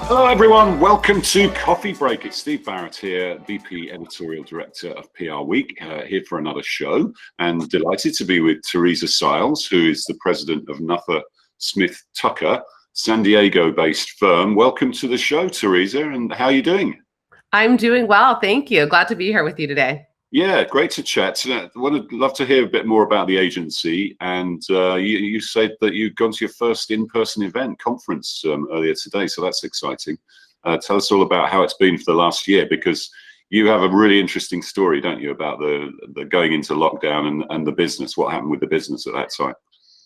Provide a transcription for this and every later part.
Hello, everyone. Welcome to Coffee Break. It's Steve Barrett here, VP Editorial Director of PR Week, here for another show. And delighted to be with Teresa Siles, who is the president of Nuffer Smith Tucker, San Diego-based firm. Welcome to the show, Teresa. And how are you doing? I'm doing well. Thank you. Glad to be here with you today. Yeah, great to chat. Would love to hear a bit more about the agency. And you said that you'd gone to your first in-person conference earlier today, so that's exciting. Tell us all about how it's been for the last year, because you have a really interesting story, don't you, about the going into lockdown and the business, what happened with the business at that time.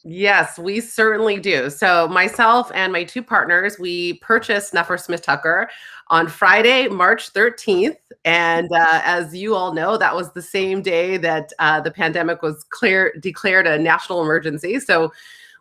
Yes, we certainly do. So myself and my two partners, we purchased Nuffer Smith Tucker on Friday, March 13th. And as you all know, that was the same day that the pandemic was declared a national emergency. So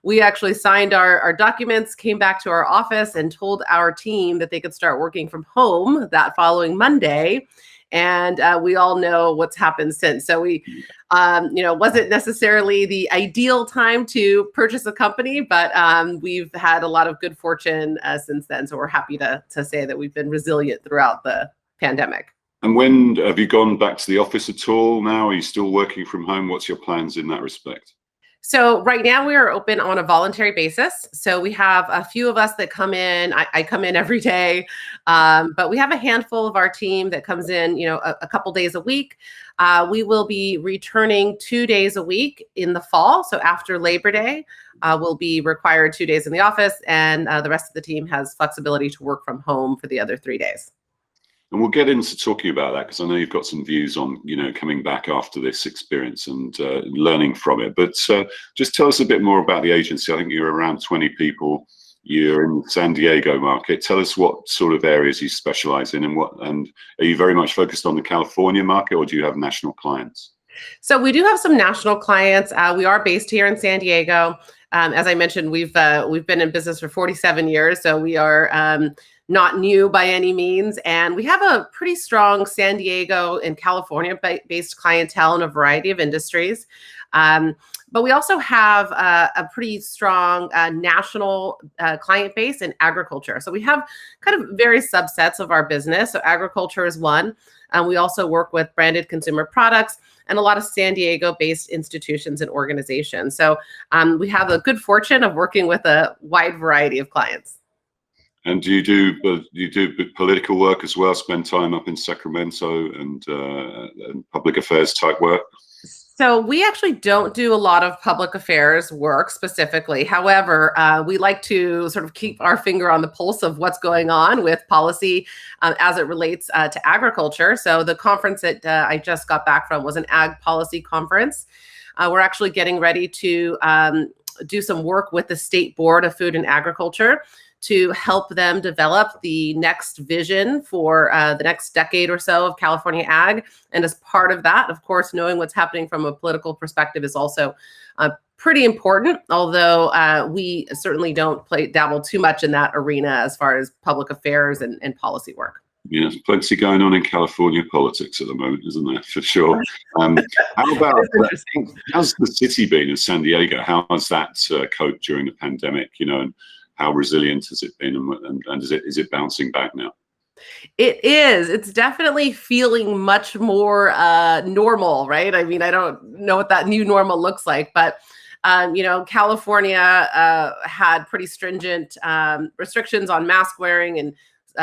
we actually signed our documents, came back to our office and told our team that they could start working from home that following Monday. And we all know what's happened since. So we, wasn't necessarily the ideal time to purchase a company, but we've had a lot of good fortune since then. So we're happy to say that we've been resilient throughout the pandemic. And when have you gone back to the office at all now? Are you still working from home? What's your plans in that respect? So right now we are open on a voluntary basis. So we have a few of us that come in. I come in every day, but we have a handful of our team that comes in, a couple days a week. We will be returning 2 days a week in the fall. So after Labor Day, we'll be required 2 days in the office, and the rest of the team has flexibility to work from home for the other 3 days. And we'll get into talking about that, because I know you've got some views on, coming back after this experience and learning from it. But just tell us a bit more about the agency. I think you're around 20 people. You're in the San Diego market. Tell us what sort of areas you specialize in, and are you very much focused on the California market, or do you have national clients? So we do have some national clients. We are based here in San Diego. As I mentioned, we've been in business for 47 years, so we are not new by any means. And we have a pretty strong San Diego and California-based clientele in a variety of industries. But we also have a pretty strong national client base in agriculture. So we have kind of various subsets of our business. So agriculture is one. We also work with branded consumer products and a lot of San Diego-based institutions and organizations. So we have the good fortune of working with a wide variety of clients. And do you do political work as well? Spend time up in Sacramento and public affairs type work? So we actually don't do a lot of public affairs work specifically. However, we like to sort of keep our finger on the pulse of what's going on with policy as it relates to agriculture. So the conference that I just got back from was an ag policy conference. We're actually getting ready to do some work with the State Board of Food and Agriculture to help them develop the next vision for the next decade or so of California ag. And as part of that, of course, knowing what's happening from a political perspective is also pretty important, although we certainly don't dabble too much in that arena as far as public affairs and policy work. Yeah, there's plenty going on in California politics at the moment, isn't there? For sure. How about how's the city been in San Diego? How has that coped during the pandemic? And how resilient has it been, and is it bouncing back now? It is. It's definitely feeling much more normal, right? I mean, I don't know what that new normal looks like, but California had pretty stringent restrictions on mask wearing and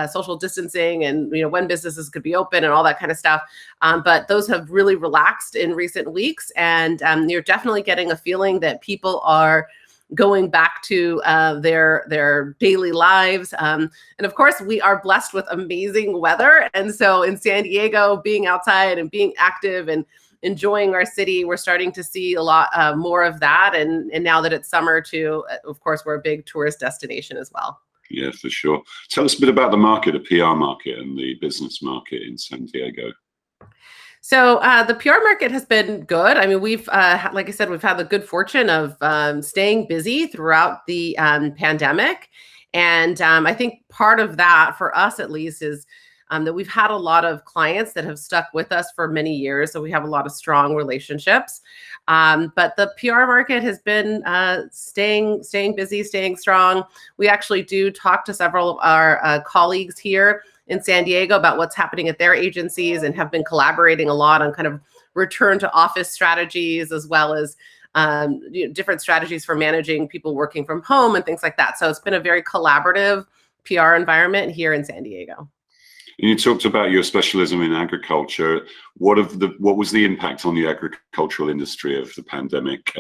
social distancing, and when businesses could be open and all that kind of stuff. But those have really relaxed in recent weeks, and you're definitely getting a feeling that people are going back to their daily lives. And of course, we are blessed with amazing weather. And so in San Diego, being outside and being active and enjoying our city, we're starting to see a lot more of that. And now that it's summer too, of course, we're a big tourist destination as well. Yeah, for sure. Tell us a bit about the market, the PR market and the business market in San Diego. So the PR market has been good. I mean, we've, like I said, we've had the good fortune of staying busy throughout the pandemic. And I think part of that, for us at least, is that we've had a lot of clients that have stuck with us for many years. So we have a lot of strong relationships. But the PR market has been staying busy, staying strong. We actually do talk to several of our colleagues here in San Diego about what's happening at their agencies, and have been collaborating a lot on kind of return to office strategies, as well as different strategies for managing people working from home and things like that. So it's been a very collaborative PR environment here in San Diego. You talked about your specialism in agriculture. What was the impact on the agricultural industry of the pandemic?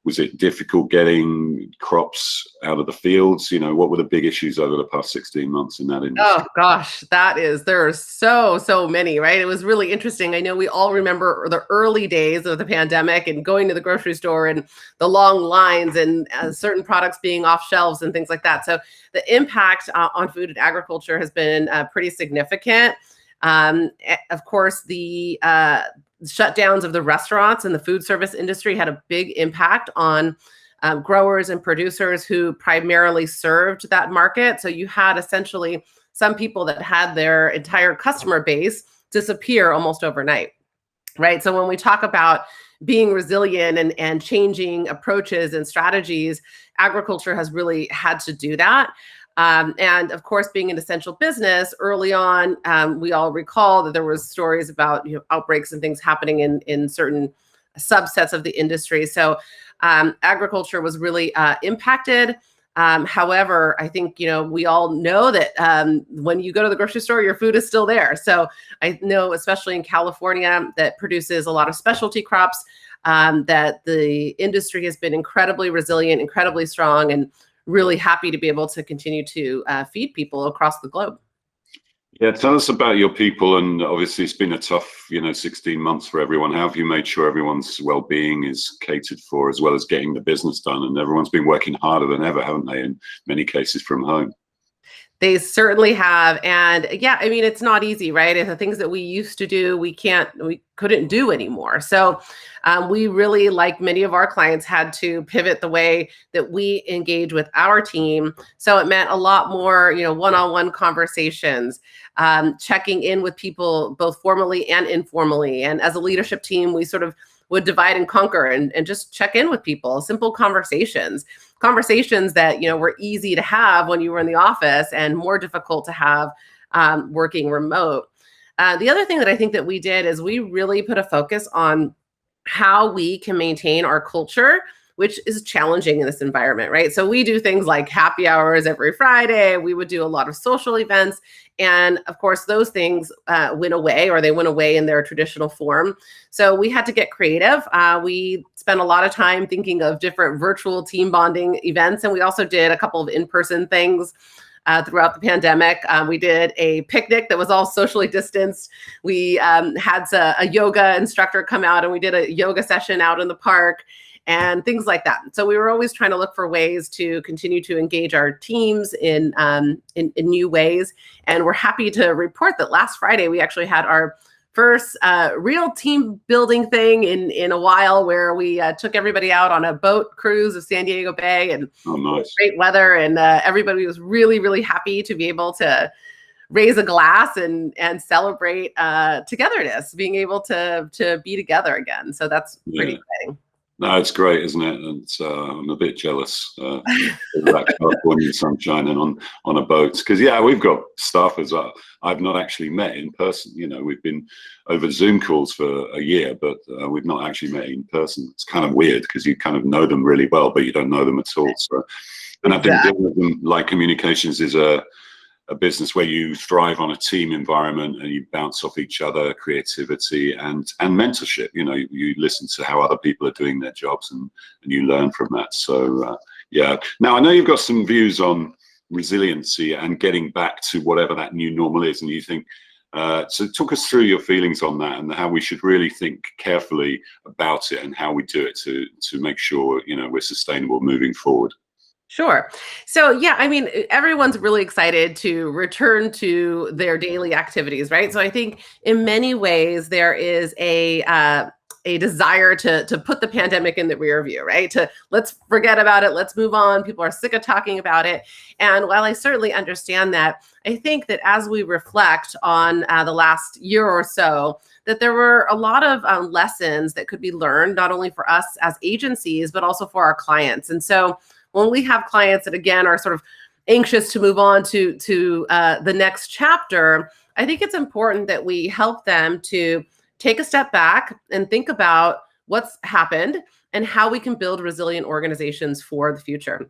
Was it difficult getting crops out of the fields? What were the big issues over the past 16 months in that industry? Oh gosh, there are so many, right? It was really interesting. I know we all remember the early days of the pandemic and going to the grocery store and the long lines and certain products being off shelves and things like that. So the impact on food and agriculture has been pretty significant. Of course, the shutdowns of the restaurants and the food service industry had a big impact on growers and producers who primarily served that market. So you had essentially some people that had their entire customer base disappear almost overnight, right? So when we talk about being resilient and changing approaches and strategies, agriculture has really had to do that. And of course, being an essential business early on, we all recall that there was stories about outbreaks and things happening in certain subsets of the industry. So agriculture was really impacted. However, I think we all know that when you go to the grocery store, your food is still there. So I know, especially in California, that produces a lot of specialty crops, that the industry has been incredibly resilient, incredibly strong, and really happy to be able to continue to feed people across the globe. Yeah, tell us about your people, and obviously it's been a tough, 16 months for everyone. How have you made sure everyone's well-being is catered for, as well as getting the business done? And everyone's been working harder than ever, haven't they, in many cases from home? They certainly have. And yeah, I mean, it's not easy, right? The things that we used to do, we couldn't do anymore. So we really, like many of our clients, had to pivot the way that we engage with our team. So it meant a lot more, one-on-one conversations, checking in with people both formally and informally. And as a leadership team, we sort of would divide and conquer and just check in with people, simple conversations that, were easy to have when you were in the office and more difficult to have working remote. The other thing that I think that we did is we really put a focus on how we can maintain our culture, which is challenging in this environment, right? So we do things like happy hours every Friday. We would do a lot of social events. And of course, those things went away, or they went away in their traditional form. So we had to get creative. We spent a lot of time thinking of different virtual team bonding events. And we also did a couple of in-person things throughout the pandemic. We did a picnic that was all socially distanced. We had a yoga instructor come out, and we did a yoga session out in the park and things like that. So we were always trying to look for ways to continue to engage our teams in new ways. And we're happy to report that last Friday, we actually had our first real team building thing in a while, where we took everybody out on a boat cruise of San Diego Bay, and nice. Great weather. And everybody was really, really happy to be able to raise a glass and celebrate togetherness, being able to be together again. So that's pretty exciting. No, it's great, isn't it? And I'm a bit jealous of that California sunshine and on a boat. Because, we've got staffers I've not actually met in person. We've been over Zoom calls for a year, but we've not actually met in person. It's kind of weird, because you kind of know them really well, but you don't know them at all. So, and I think dealing with them, like, communications is a business where you thrive on a team environment and you bounce off each other, creativity and mentorship. You listen to how other people are doing their jobs, and you learn from that. So now I know you've got some views on resiliency and getting back to whatever that new normal is, and you think so talk us through your feelings on that, and how we should really think carefully about it and how we do it to make sure we're sustainable moving forward. Sure. So I mean, everyone's really excited to return to their daily activities, right? So I think in many ways there is a a desire to put the pandemic in the rear view, right? To let's forget about it, let's move on. People are sick of talking about it. And while I certainly understand that, I think that as we reflect on the last year or so, that there were a lot of lessons that could be learned, not only for us as agencies, but also for our clients. And so when we have clients that, again, are sort of anxious to move on to the next chapter, I think it's important that we help them to take a step back and think about what's happened and how we can build resilient organizations for the future.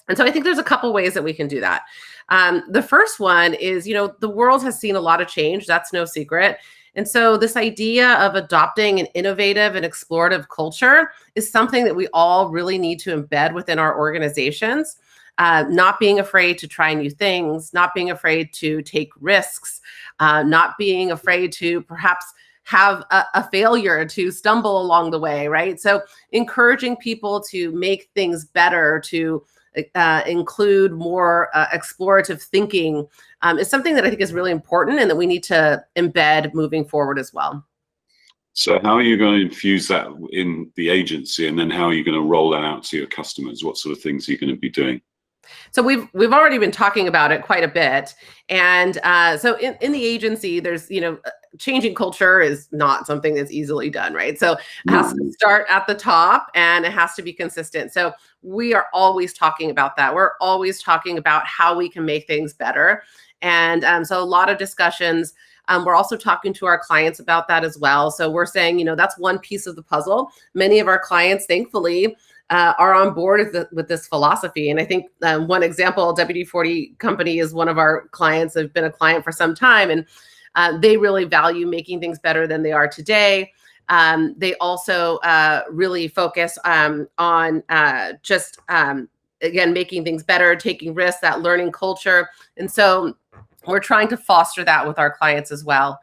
And so I think there's a couple ways that we can do that. The first one is, the world has seen a lot of change. That's no secret. And so this idea of adopting an innovative and explorative culture is something that we all really need to embed within our organizations. Not being afraid to try new things, not being afraid to take risks, not being afraid to perhaps have a failure, to stumble along the way, right? So encouraging people to make things better, to include more explorative thinking is something that I think is really important and that we need to embed moving forward as well. So how are you going to infuse that in the agency, and then how are you going to roll that out to your customers? What sort of things are you going to be doing? So we've already been talking about it quite a bit. And so in the agency, there's, changing culture is not something that's easily done, right? So it has to start at the top and it has to be consistent. So we are always talking about that. We're always talking about how we can make things better. And so a lot of discussions. We're also talking to our clients about that as well. So we're saying, that's one piece of the puzzle. Many of our clients, thankfully, are on board with this philosophy. And I think one example, WD-40 Company is one of our clients. They've been a client for some time, and they really value making things better than they are today. They also really focus on just, again, making things better, taking risks, that learning culture. And so we're trying to foster that with our clients as well.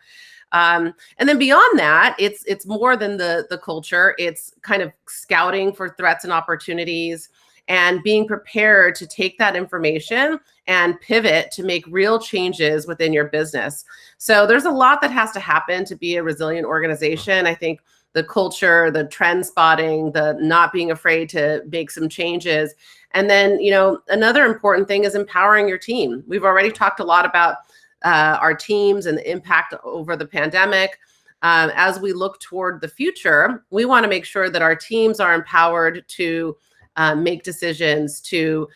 And then beyond that, it's more than the culture. It's kind of scouting for threats and opportunities and being prepared to take that information and pivot to make real changes within your business. So there's a lot that has to happen to be a resilient organization. I think the culture, the trend spotting, the not being afraid to make some changes. And then, another important thing is empowering your team. We've already talked a lot about our teams and the impact over the pandemic. As we look toward the future, we want to make sure that our teams are empowered to make decisions, to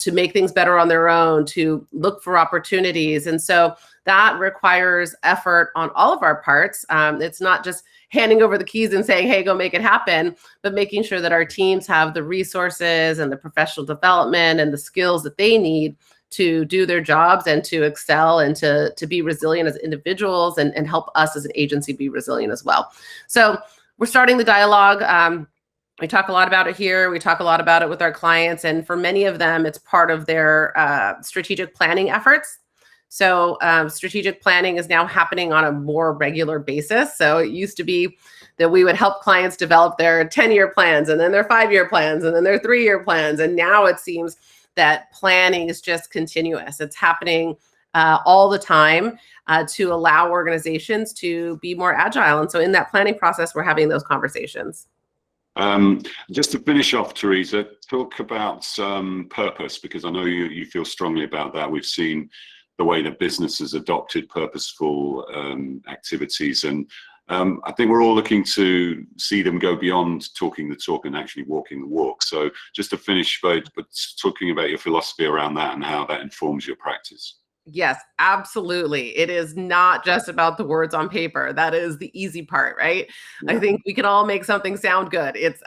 make things better on their own, to look for opportunities. And so that requires effort on all of our parts. It's not just handing over the keys and saying, hey, go make it happen, but making sure that our teams have the resources and the professional development and the skills that they need to do their jobs and to excel and to be resilient as individuals and help us as an agency be resilient as well. So we're starting the dialogue. We talk a lot about it here. We talk a lot about it with our clients. And for many of them, it's part of their strategic planning efforts. So strategic planning is now happening on a more regular basis. So it used to be that we would help clients develop their 10-year plans and then their 5-year plans and then their 3-year plans. And now it seems that planning is just continuous. It's happening all the time to allow organizations to be more agile. And so in that planning process, we're having those conversations. Just to finish off, Teresa, talk about purpose, because I know you feel strongly about that. We've seen the way that business has adopted purposeful activities. And I think we're all looking to see them go beyond talking the talk and actually walking the walk. So just to finish by talking about your philosophy around that and how that informs your practice. Yes, absolutely. It is not just about the words on paper. That is the easy part, right? Yeah. I think we can all make something sound good. It's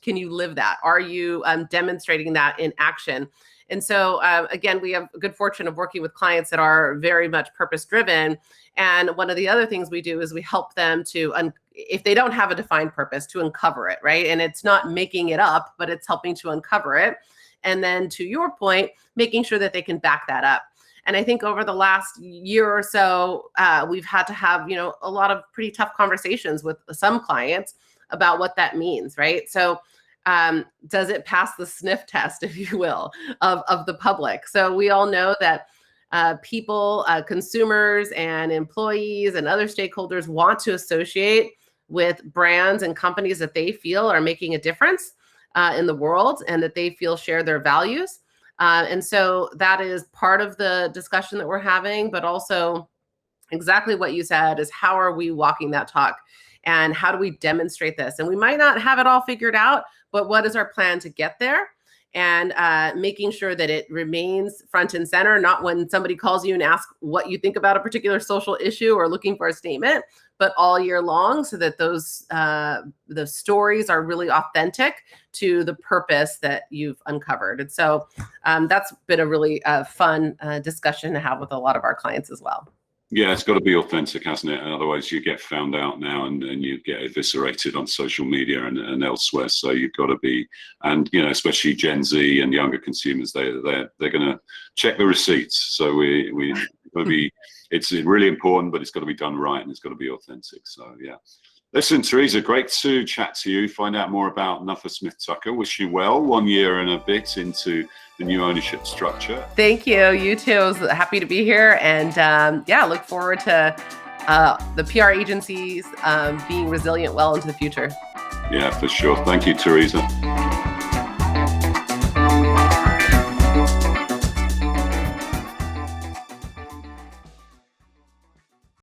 can you live that? Are you demonstrating that in action? And so, again, we have a good fortune of working with clients that are very much purpose-driven. And one of the other things we do is we help them to, if they don't have a defined purpose, to uncover it, right? And it's not making it up, but it's helping to uncover it. And then to your point, making sure that they can back that up. And I think over the last year or so, we've had to have, a lot of pretty tough conversations with some clients about what that means, right? So does it pass the sniff test, if you will, of the public? So we all know that people, consumers and employees and other stakeholders want to associate with brands and companies that they feel are making a difference in the world and that they feel share their values. And so that is part of the discussion that we're having, but also exactly what you said is how are we walking that talk and how do we demonstrate this? And we might not have it all figured out, but what is our plan to get there? And making sure that it remains front and center, not when somebody calls you and asks what you think about a particular social issue or looking for a statement, but all year long, so that those the stories are really authentic to the purpose that you've uncovered. And so that's been a really fun discussion to have with a lot of our clients as well. Yeah, it's got to be authentic, hasn't it? Otherwise, you get found out now, and you get eviscerated on social media and elsewhere. So you've got to be, and especially Gen Z and younger consumers, they're going to check the receipts. So we got to be. It's really important, but it's got to be done right, and it's got to be authentic. So yeah. Listen, Teresa, great to chat to you, find out more about Nuffer Smith Tucker. Wish you well, 1 year and a bit into the new ownership structure. Thank you. You too. I was happy to be here. And look forward to the PR agencies being resilient well into the future. Yeah, for sure. Thank you, Teresa.